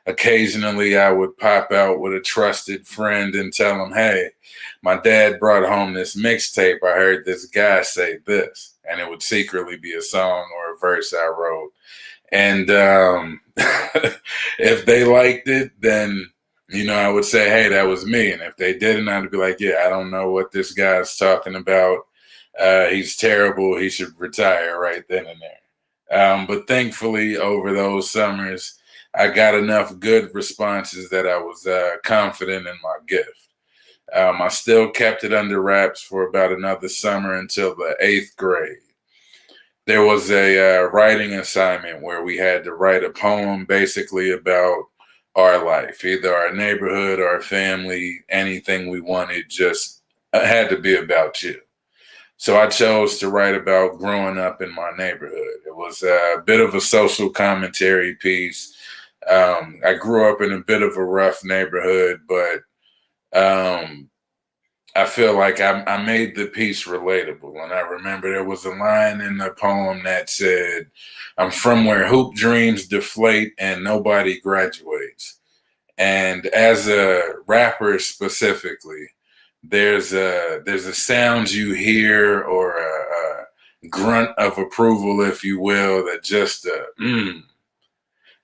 occasionally I would pop out with a trusted friend and tell him, hey, my dad brought home this mixtape. I heard this guy say this, and it would secretly be a song or a verse I wrote. And if they liked it, then I would say, hey, that was me. And if they didn't, I'd be like, yeah, I don't know what this guy's talking about. He's terrible. He should retire right then and there. But thankfully, over those summers, I got enough good responses that I was confident in my gift. I still kept it under wraps for about another summer until the 8th grade. There was a writing assignment where we had to write a poem basically about our life, either our neighborhood, our family, anything we wanted, just had to be about you. So I chose to write about growing up in my neighborhood. It was a bit of a social commentary piece. I grew up in a bit of a rough neighborhood, but I feel like I made the piece relatable. And I remember there was a line in the poem that said, I'm from where hoop dreams deflate and nobody graduates. And as a rapper specifically, there's a sound you hear, or a grunt of approval, if you will, that just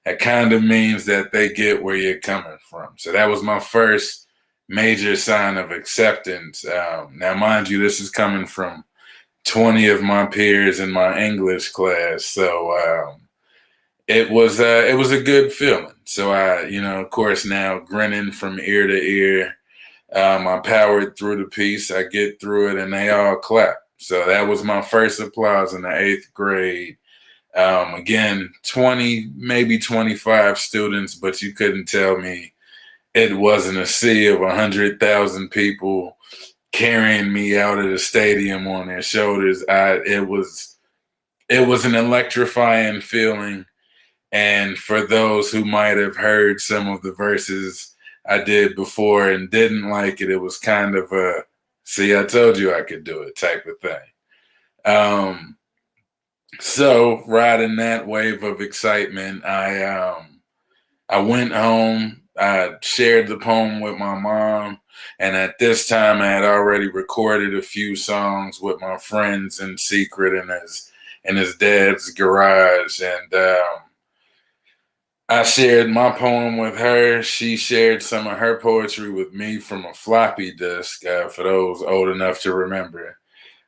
that kind of means that they get where you're coming from. So that was my first major sign of acceptance. Now, mind you, this is coming from 20 of my peers in my English class. So it was a good feeling. So I, of course, now grinning from ear to ear, I powered through the piece. I get through it, and they all clap. So that was my first applause in the 8th grade. Again, 20, maybe 25 students, but you couldn't tell me it wasn't a sea of 100,000 people carrying me out of the stadium on their shoulders. It was an electrifying feeling. And for those who might have heard some of the verses I did before and didn't like it, it was kind of a, see, I told you I could do it type of thing. So riding that wave of excitement, I went home, I shared the poem with my mom, and at this time I had already recorded a few songs with my friends in secret in his dad's garage. And I shared my poem with her. She shared some of her poetry with me from a floppy disk, for those old enough to remember.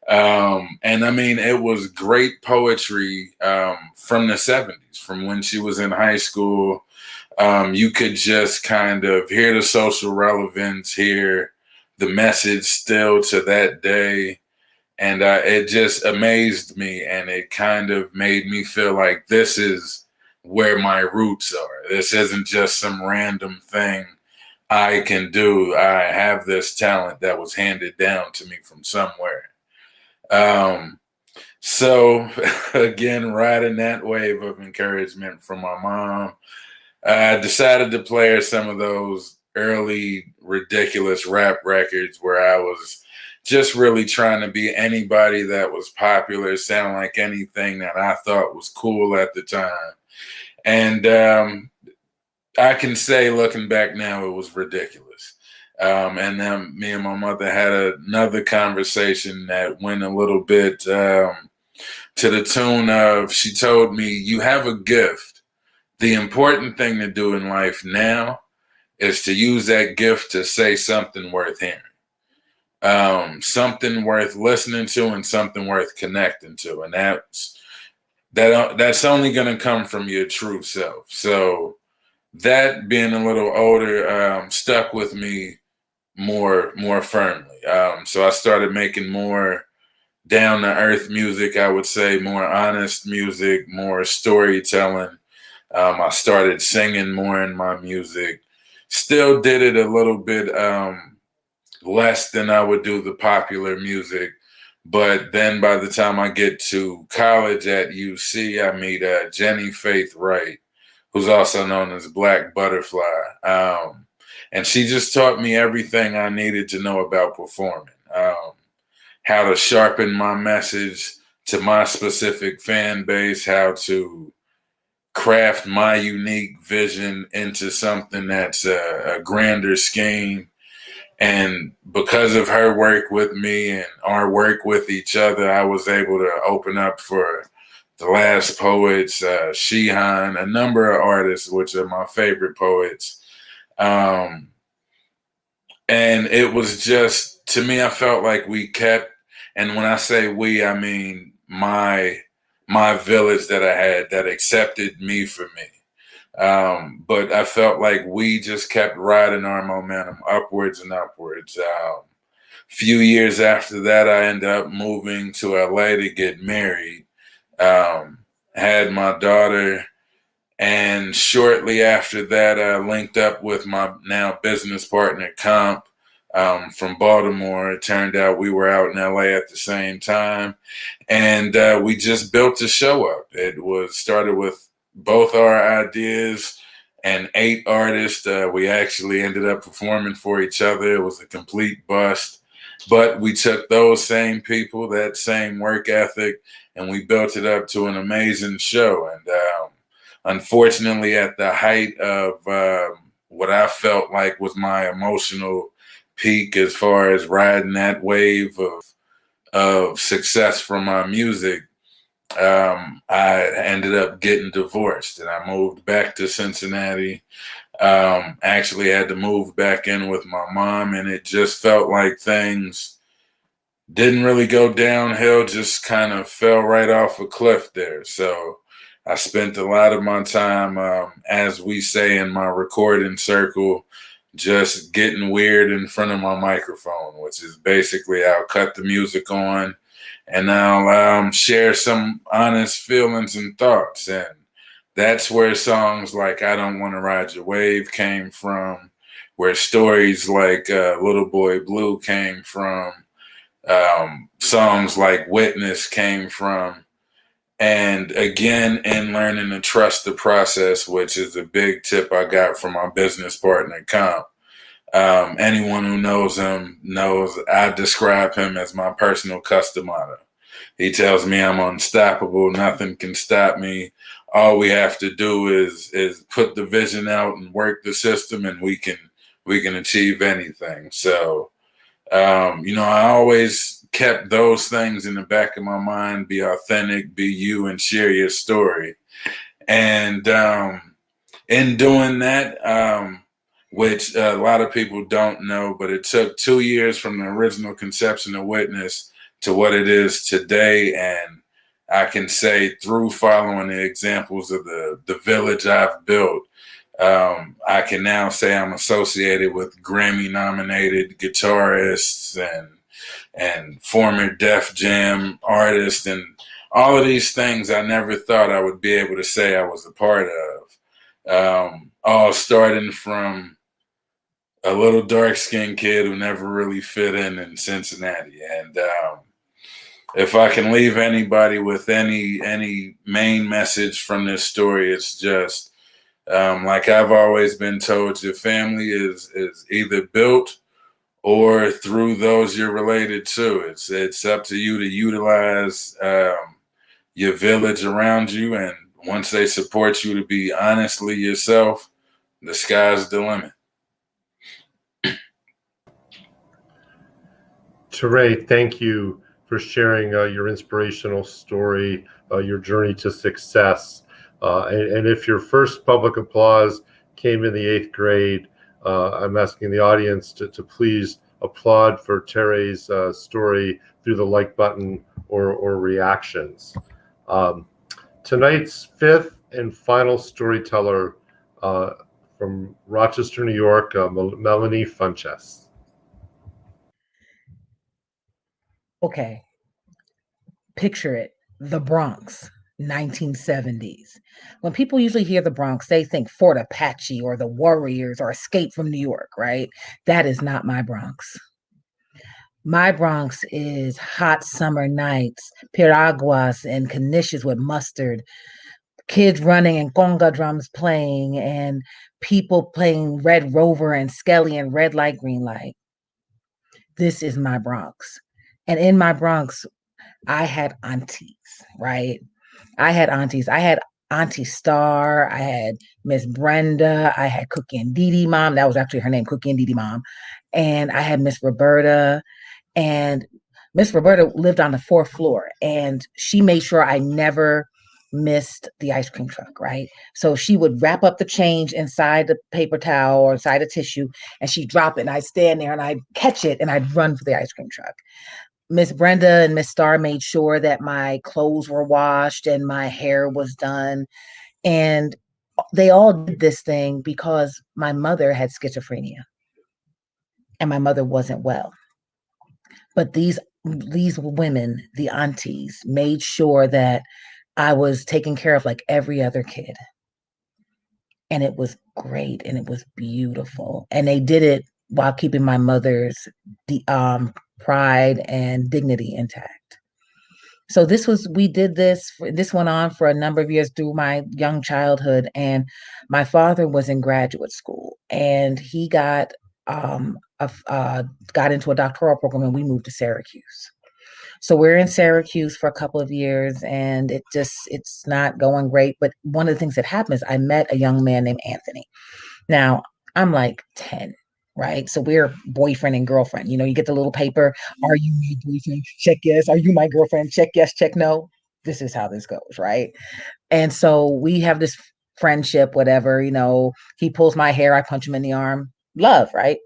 And I mean, it was great poetry from the 70s, from when she was in high school. You could just kind of hear the social relevance, hear the message still to that day. And it just amazed me, and it kind of made me feel like this is where my roots are. This isn't just some random thing I can do. I have this talent that was handed down to me from somewhere. So again, riding that wave of encouragement from my mom, I decided to play her some of those early ridiculous rap records where I was just really trying to be anybody that was popular, sound like anything that I thought was cool at the time. And I can say, looking back now, it was ridiculous. And then me and my mother had another conversation that went a little bit to the tune of, she told me, you have a gift. The important thing to do in life now is to use that gift to say something worth hearing, something worth listening to, and something worth connecting to. And that's only going to come from your true self. So that, being a little older, stuck with me more firmly. So I started making more down to earth music, I would say, more honest music, more storytelling. I started singing more in my music. Still did it a little bit less than I would do the popular music. But then by the time I get to college at UC, I meet Jenny Faith Wright, who's also known as Black Butterfly. And she just taught me everything I needed to know about performing, how to sharpen my message to my specific fan base, how to craft my unique vision into something that's a grander scheme. And because of her work with me and our work with each other, I was able to open up for The Last Poets, Sheehan, a number of artists, which are my favorite poets. And it was just, to me, I felt like we kept, and when I say we, I mean my village that I had that accepted me for me. But I felt like we just kept riding our momentum upwards and upwards. Few years after that, I ended up moving to LA to get married. Had my daughter, and shortly after that, I linked up with my now business partner, Comp, from Baltimore. It turned out we were out in LA at the same time, and we just built a show up. It was started with both our ideas and 8 artists. We actually ended up performing for each other. It was a complete bust, but we took those same people, that same work ethic, and we built it up to an amazing show. And unfortunately, at the height of what I felt like was my emotional peak as far as riding that wave of success from my music, I ended up getting divorced, and I moved back to Cincinnati. Actually had to move back in with my mom, and it just felt like things didn't really go downhill, just kind of fell right off a cliff there. So I spent a lot of my time, as we say in my recording circle, just getting weird in front of my microphone, which is basically I'll cut the music on and I'll share some honest feelings and thoughts. And that's where songs like I Don't Want to Ride Your Wave came from, where stories like Little Boy Blue came from, songs like Witness came from. And again, in learning to trust the process, which is a big tip I got from my business partner, Comp. Anyone who knows him knows I describe him as my personal customer. He tells me I'm unstoppable. Nothing can stop me. All we have to do is put the vision out and work the system, and we can achieve anything. So, I always kept those things in the back of my mind: be authentic, be you, and share your story. And in doing that, which a lot of people don't know, but it took 2 years from the original conception of Witness to what it is today. And I can say through following the examples of the village I've built, I can now say I'm associated with Grammy-nominated guitarists and former Def Jam artists, and all of these things I never thought I would be able to say I was a part of. All starting from a little dark-skinned kid who never really fit in Cincinnati. And if I can leave anybody with any main message from this story, it's just like I've always been told, your family is either built or through those you're related to. It's up to you to utilize your village around you, and once they support you to be honestly yourself, the sky's the limit. Teray, thank you for sharing your inspirational story, your journey to success. And if your first public applause came in the 8th grade, I'm asking the audience to please applaud for Teray's story through the like button or reactions. Tonight's 5th and final storyteller from Rochester, New York, Melanie Funchess. Okay, picture it, the Bronx, 1970s. When people usually hear the Bronx, they think Fort Apache or the Warriors or Escape from New York, right? That is not my Bronx. My Bronx is hot summer nights, piraguas and knishes with mustard, kids running and conga drums playing, and people playing Red Rover and Skelly and Red Light, Green Light. This is my Bronx. And in my Bronx, I had aunties, right? I had aunties. I had Auntie Star. I had Miss Brenda. I had Cookie and Dee Dee Mom. That was actually her name, Cookie and Dee Dee Mom. And I had Miss Roberta. And Miss Roberta lived on the 4th floor. And she made sure I never missed the ice cream truck, right? So she would wrap up the change inside the paper towel or inside a tissue, and she'd drop it. And I'd stand there and I'd catch it and I'd run for the ice cream truck. Miss Brenda and Miss Star made sure that my clothes were washed and my hair was done. And they all did this thing because my mother had schizophrenia and my mother wasn't well. But these women, the aunties, made sure that I was taken care of like every other kid. And it was great and it was beautiful. And they did it while keeping my mother's pride and dignity intact. So we did this went on for a number of years through my young childhood. And my father was in graduate school and he got into a doctoral program, and we moved to Syracuse. So we're in Syracuse for a couple of years, and it's not going great. But one of the things that happened is I met a young man named Anthony. Now, I'm like 10, right? So we're boyfriend and girlfriend. You get the little paper. Are you my boyfriend? Check yes. Are you my girlfriend? Check yes, check no. This is how this goes, right? And so we have this friendship, whatever, he pulls my hair, I punch him in the arm. Love, right?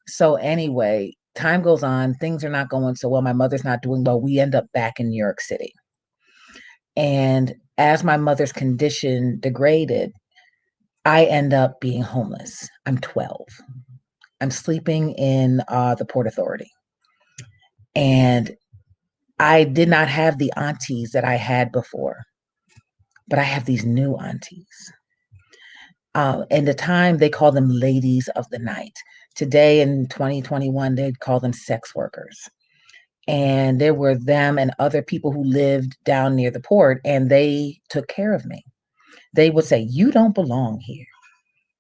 So anyway, time goes on, things are not going so well. My mother's not doing well. We end up back in New York City. And as my mother's condition degraded, I end up being homeless. I'm 12. I'm sleeping in the Port Authority. And I did not have the aunties that I had before, but I have these new aunties. And the time they call them ladies of the night. Today in 2021, they'd call them sex workers. And there were them and other people who lived down near the port, and they took care of me. They would say, you don't belong here.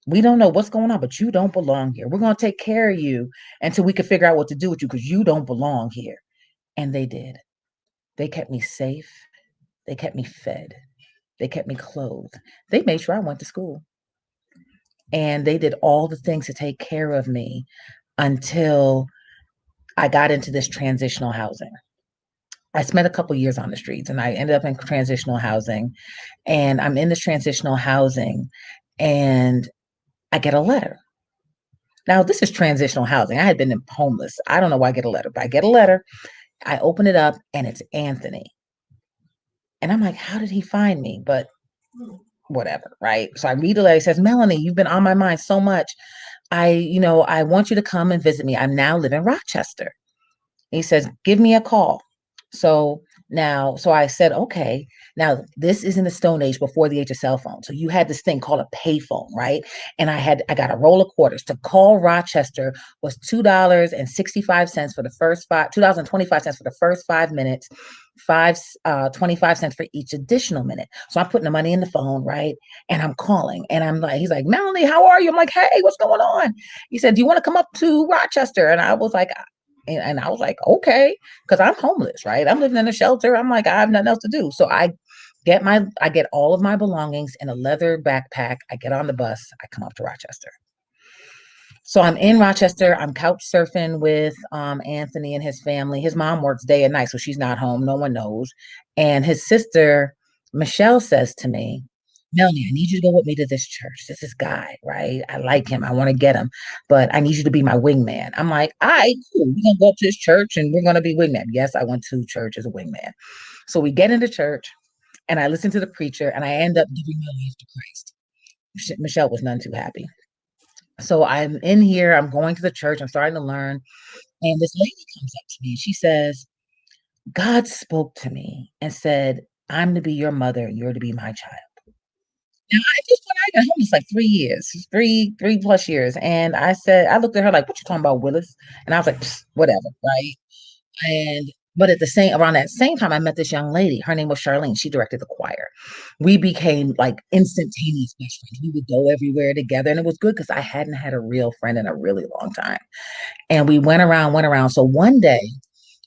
We don't know what's going on, but you don't belong here. We're going to take care of you until we can figure out what to do with you because you don't belong here. And they did. They kept me safe. They kept me fed. They kept me clothed. They made sure I went to school. And they did all the things to take care of me until I got into this transitional housing. I spent a couple years on the streets and I ended up in transitional housing. And I'm in this transitional housing and I get a letter. Now, this is transitional housing. I had been homeless. I don't know why I get a letter, but I get a letter. I open it up and it's Anthony. And I'm like, how did he find me? But whatever, right? So I read the letter. It says, Melanie, you've been on my mind so much. I want you to come and visit me. I now live in Rochester. He says, give me a call. So I said, okay, now this is in the Stone Age before the age of cell phone. So you had this thing called a payphone, right? And I got a roll of quarters. To call Rochester was $2.65 for the first $2.25 for the first 5 minutes, 25 cents for each additional minute. So I'm putting the money in the phone, right? And I'm calling and he's like, Melanie, how are you? I'm like, hey, what's going on? He said, do you want to come up to Rochester? And I was like, okay, because I'm homeless, right? I'm living in a shelter. I'm like, I have nothing else to do. So I get all of my belongings in a leather backpack. I get on the bus. I come up to Rochester. So I'm in Rochester. I'm couch surfing with Anthony and his family. His mom works day and night, so she's not home. No one knows. And his sister, Michelle, says to me, Melanie, I need you to go with me to this church. This is guy, right? I like him. I want to get him, but I need you to be my wingman. I'm like, all right, cool. We're going to go up to this church and we're going to be wingman. Yes, I went to church as a wingman. So we get into church and I listen to the preacher and I end up giving my life to Christ. Michelle was none too happy. So I'm in here. I'm going to the church. I'm starting to learn. And this lady comes up to me and she says, God spoke to me and said, I'm to be your mother. You're to be my child. Now, I got home, it's like 3 years, three plus years. And I looked at her like, what you talking about, Willis? And I was like, whatever, right? But around that same time, I met this young lady. Her name was Charlene. She directed the choir. We became like instantaneous best friends. We would go everywhere together. And it was good because I hadn't had a real friend in a really long time. And we went around. So one day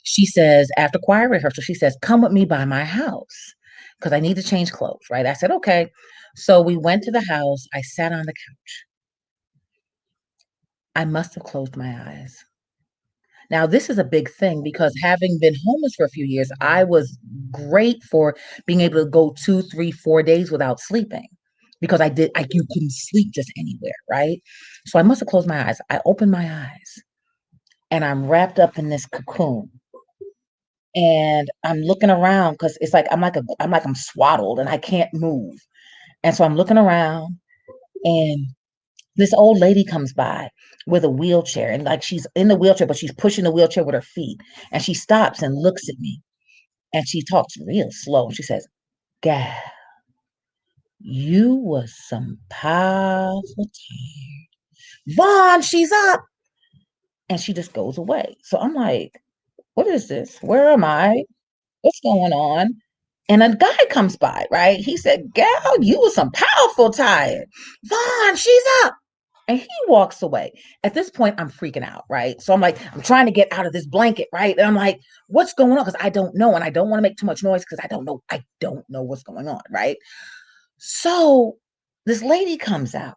she says, after choir rehearsal, she says, come with me by my house because I need to change clothes, right? I said, okay. So we went to the house. I sat on the couch. I must have closed my eyes. Now, this is a big thing because having been homeless for a few years, I was great for being able to go 2, 3, 4 days without sleeping because you couldn't sleep just anywhere, right? So I must have closed my eyes. I opened my eyes and I'm wrapped up in this cocoon. And I'm looking around because it's like I'm swaddled and I can't move. And so I'm looking around and this old lady comes by with a wheelchair and like she's in the wheelchair, but she's pushing the wheelchair with her feet. And she stops and looks at me and she talks real slow. She says, gal, you was some powerful tired. Vaughn, she's up. And she just goes away. So I'm like, what is this? Where am I? What's going on? And a guy comes by, right? He said, gal, you was some powerful tired. Vaughn, she's up. And he walks away. At this point, I'm freaking out, right? So I'm like, I'm trying to get out of this blanket, right? And I'm like, what's going on? Because I don't know. And I don't want to make too much noise because I don't know what's going on, right? So this lady comes out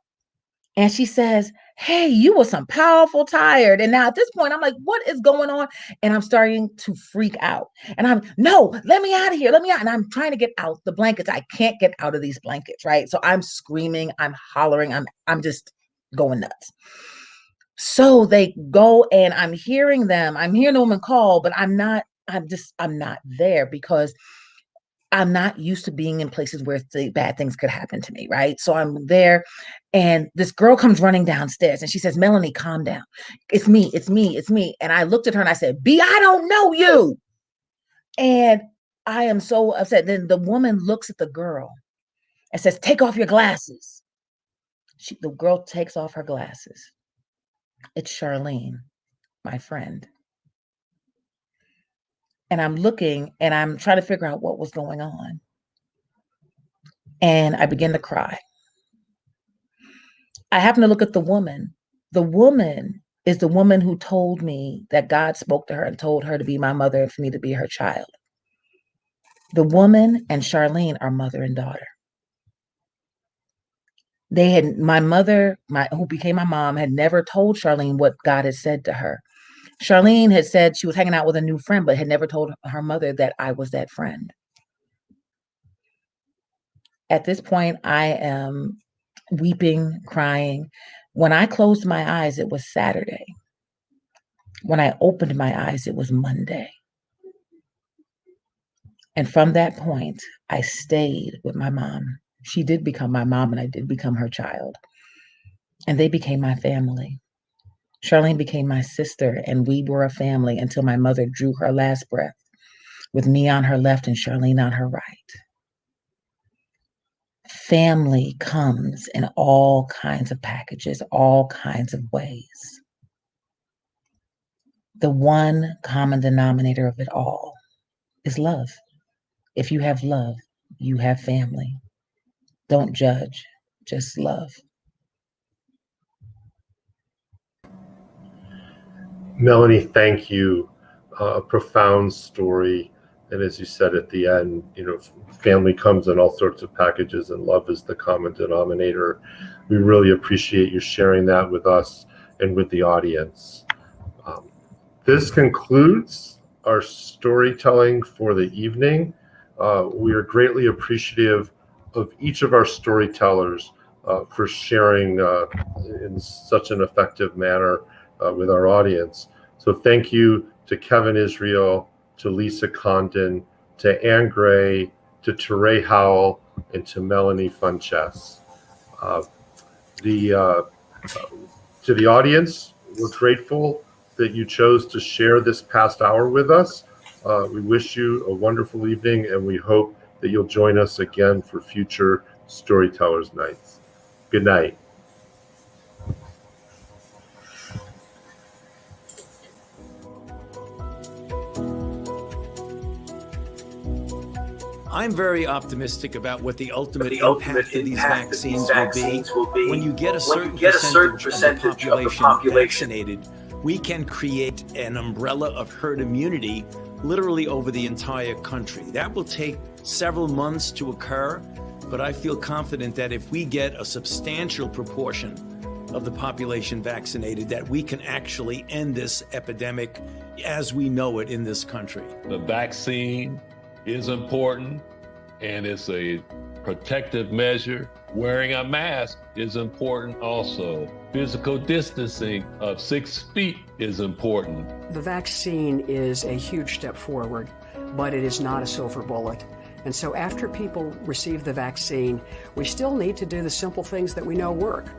and she says, hey, you were some powerful tired. And now at this point, I'm like, what is going on? And I'm starting to freak out. And no, let me out of here. Let me out. And I'm trying to get out the blankets. I can't get out of these blankets, right? So I'm screaming, I'm hollering, I'm just going nuts. So they go and I'm hearing the woman call, but I'm not there because I'm not used to being in places where bad things could happen to me, right? So I'm there, and this girl comes running downstairs, and she says, "Melanie, calm down. It's me, it's me, it's me." And I looked at her and I said, "B, I don't know you." And I am so upset. Then the woman looks at the girl and says, "Take off your glasses." The girl takes off her glasses. It's Charlene, my friend. And I'm looking and I'm trying to figure out what was going on. And I begin to cry. I happen to look at the woman. The woman is the woman who told me that God spoke to her and told her to be my mother and for me to be her child. The woman and Charlene are mother and daughter. My mother, who became my mom, had never told Charlene what God had said to her. Charlene had said she was hanging out with a new friend, but had never told her mother that I was that friend. At this point, I am weeping, crying. When I closed my eyes, it was Saturday. When I opened my eyes, it was Monday. And from that point, I stayed with my mom. She did become my mom, and I did become her child. And they became my family. Charlene became my sister, and we were a family until my mother drew her last breath, with me on her left and Charlene on her right. Family comes in all kinds of packages, all kinds of ways. The one common denominator of it all is love. If you have love, you have family. Don't judge, just love. Melanie, thank you. A profound story. And as you said at the end, family comes in all sorts of packages and love is the common denominator. We really appreciate you sharing that with us and with the audience. This concludes our storytelling for the evening. We are greatly appreciative of each of our storytellers for sharing in such an effective manner with our audience. So thank you to Kevin Israel, to Lisa Condon, to Anne Gray, to Teray Howell, and to Melanie Funchess. To the audience, we're grateful that you chose to share this past hour with us. We wish you a wonderful evening, and we hope that you'll join us again for future Storytellers Nights. Good night. I'm very optimistic about what the ultimate impact of these vaccines will be. When you get a certain percentage of the population vaccinated, we can create an umbrella of herd immunity literally over the entire country. That will take several months to occur, but I feel confident that if we get a substantial proportion of the population vaccinated, that we can actually end this epidemic as we know it in this country. The vaccine is important, and it's a protective measure. Wearing a mask is important also. Physical distancing of 6 feet is important. The vaccine is a huge step forward, but it is not a silver bullet. And so after people receive the vaccine, we still need to do the simple things that we know work.